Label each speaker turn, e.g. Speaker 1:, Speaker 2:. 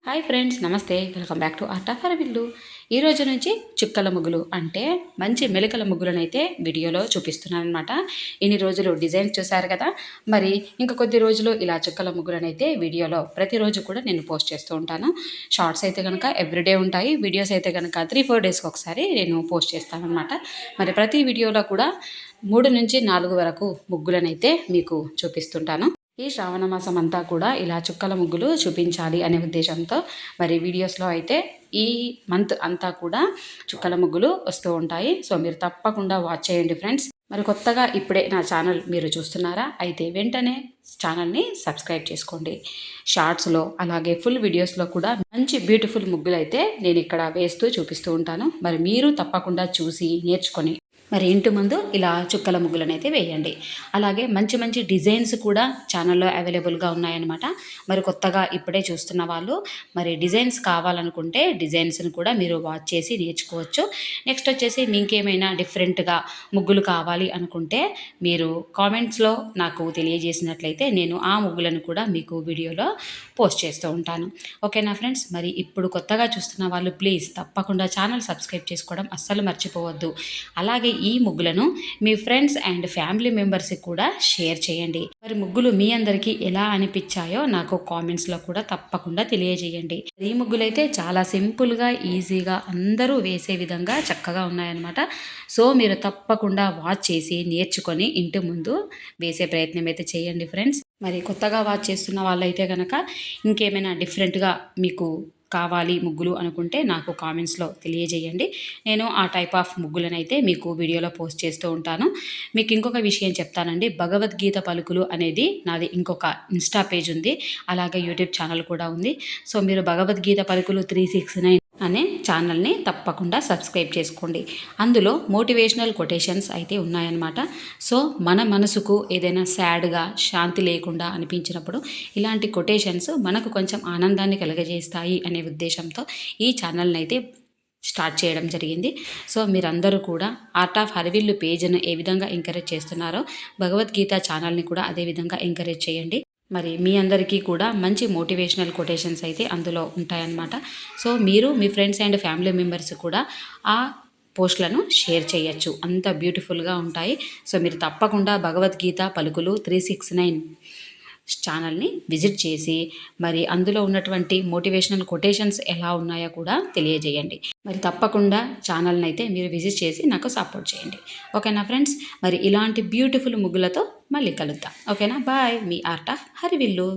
Speaker 1: Hi friends, నమస్తే. Welcome back to art of Aravillu. ఈ రోజు నుంచి చుక్కల ముగ్గులు అంటే మంచి మెలికల ముగ్గులను అయితే వీడియోలో చూపిస్తున్నాను అనమాట. ఇన్ని రోజులు డిజైన్ చూశారు కదా, మరి ఇంకా కొద్ది రోజులు ఇలా చుక్కల ముగ్గులను అయితే వీడియోలో ప్రతిరోజు కూడా నేను పోస్ట్ చేస్తూ ఉంటాను. షార్ట్స్ అయితే కనుక ఎవ్రీడే ఉంటాయి, వీడియోస్ అయితే కనుక 3-4 డేస్కి ఒకసారి నేను పోస్ట్ చేస్తాను అనమాట. మరి ప్రతి వీడియోలో కూడా 3 నుంచి 4 వరకు ముగ్గులను అయితే మీకు చూపిస్తుంటాను. ఈ శ్రావణ మాసం అంతా కూడా ఇలా చుక్కల ముగ్గులు చూపించాలి అనే ఉద్దేశంతో మరి వీడియోస్లో అయితే ఈ మంత్ అంతా కూడా చుక్కల ముగ్గులు వస్తూ ఉంటాయి. సో మీరు తప్పకుండా వాచ్ చేయండి ఫ్రెండ్స్. మరి కొత్తగా ఇప్పుడే నా ఛానల్ మీరు చూస్తున్నారా అయితే వెంటనే ఛానల్ని సబ్స్క్రైబ్ చేసుకోండి. షార్ట్స్లో అలాగే ఫుల్ వీడియోస్లో కూడా మంచి బ్యూటిఫుల్ ముగ్గులు అయితే నేను ఇక్కడ వేస్తూ చూపిస్తూ ఉంటాను. మరి మీరు తప్పకుండా చూసి నేర్చుకొని మరి ఇంటి ముందు ఇలా చుక్కల ముగ్గులను అయితే వేయండి. అలాగే మంచి మంచి డిజైన్స్ కూడా ఛానల్లో అవైలబుల్గా ఉన్నాయన్నమాట. మరి కొత్తగా ఇప్పుడే చూస్తున్న వాళ్ళు మరి డిజైన్స్ కావాలనుకుంటే డిజైన్స్ని కూడా మీరు వాచ్ చేసి నేర్చుకోవచ్చు. నెక్స్ట్ వచ్చేసి మీకేమైనా డిఫరెంట్గా ముగ్గులు కావాలి అనుకుంటే మీరు కామెంట్స్లో నాకు తెలియజేసినట్లయితే నేను ఆ ముగ్గులను కూడా మీకు వీడియోలో పోస్ట్ చేస్తూ ఉంటాను. ఓకేనా ఫ్రెండ్స్. మరి ఇప్పుడు కొత్తగా చూస్తున్న వాళ్ళు ప్లీజ్ తప్పకుండా ఛానల్ సబ్స్క్రైబ్ చేసుకోవడం అస్సలు మర్చిపోవద్దు. అలాగే ఈ ముగ్గులను మీ ఫ్రెండ్స్ అండ్ ఫ్యామిలీ మెంబర్స్కి కూడా షేర్ చేయండి. మరి ముగ్గులు మీ అందరికీ ఎలా అనిపించాయో నాకు కామెంట్స్లో కూడా తప్పకుండా తెలియజేయండి. ఈ ముగ్గులు అయితే చాలా సింపుల్గా ఈజీగా అందరూ వేసే విధంగా చక్కగా ఉన్నాయన్నమాట. సో మీరు తప్పకుండా వాచ్ చేసి నేర్చుకొని ఇంటి ముందు వేసే ప్రయత్నం అయితే చేయండి ఫ్రెండ్స్. మరి కొత్తగా వాచ్ చేస్తున్న వాళ్ళైతే కనుక ఇంకేమైనా డిఫరెంట్గా మీకు కావాలి ముగ్గులు అనుకుంటే నాకు కామెంట్స్లో తెలియజేయండి. నేను ఆ టైప్ ఆఫ్ ముగ్గులను అయితే మీకు వీడియోలో పోస్ట్ చేస్తూ ఉంటాను. మీకు ఇంకొక విషయం చెప్తానండి. భగవద్గీత పలుకులు అనేది నాది ఇంకొక ఇన్స్టా పేజ్ ఉంది, అలాగే యూట్యూబ్ ఛానల్ కూడా ఉంది. సో మీరు భగవద్గీత పలుకులు 369 అనే ఛానల్ని తప్పకుండా సబ్స్క్రైబ్ చేసుకోండి. అందులో మోటివేషనల్ కొటేషన్స్ అయితే ఉన్నాయన్నమాట. సో మన మనసుకు ఏదైనా సాడ్గా శాంతి లేకుండా అనిపించినప్పుడు ఇలాంటి కొటేషన్స్ మనకు కొంచెం ఆనందాన్ని కలుగజేస్తాయి అనే ఉద్దేశంతో ఈ ఛానల్ని అయితే స్టార్ట్ చేయడం జరిగింది. సో మీరందరూ కూడా ఆర్ట్ ఆఫ్ అరవిల్లు పేజ్ను ఏ విధంగా ఎంకరేజ్ చేస్తున్నారో భగవద్గీత ఛానల్ని కూడా అదే విధంగా ఎంకరేజ్ చేయండి. మరి మీ అందరికీ కూడా మంచి మోటివేషనల్ కొటేషన్స్ అయితే అందులో ఉంటాయన్నమాట. సో మీరు మీ ఫ్రెండ్స్ అండ్ ఫ్యామిలీ మెంబర్స్ కూడా ఆ పోస్టులను షేర్ చేయొచ్చు, అంత బ్యూటిఫుల్గా ఉంటాయి. సో మీరు తప్పకుండా భగవద్గీత పలుకులు 369 ఛానల్ని విజిట్ చేసి మరి అందులో ఉన్నటువంటి మోటివేషనల్ కొటేషన్స్ ఎలా ఉన్నాయో కూడా తెలియజేయండి. మరి తప్పకుండా ఛానల్ని అయితే మీరు విజిట్ చేసి నాకు సపోర్ట్ చేయండి. ఓకేనా ఫ్రెండ్స్. మరి ఇలాంటి బ్యూటిఫుల్ ముగ్గులతో మళ్ళీ కలుద్దాం. ఓకేనా. Bye. Me art of Harivillu.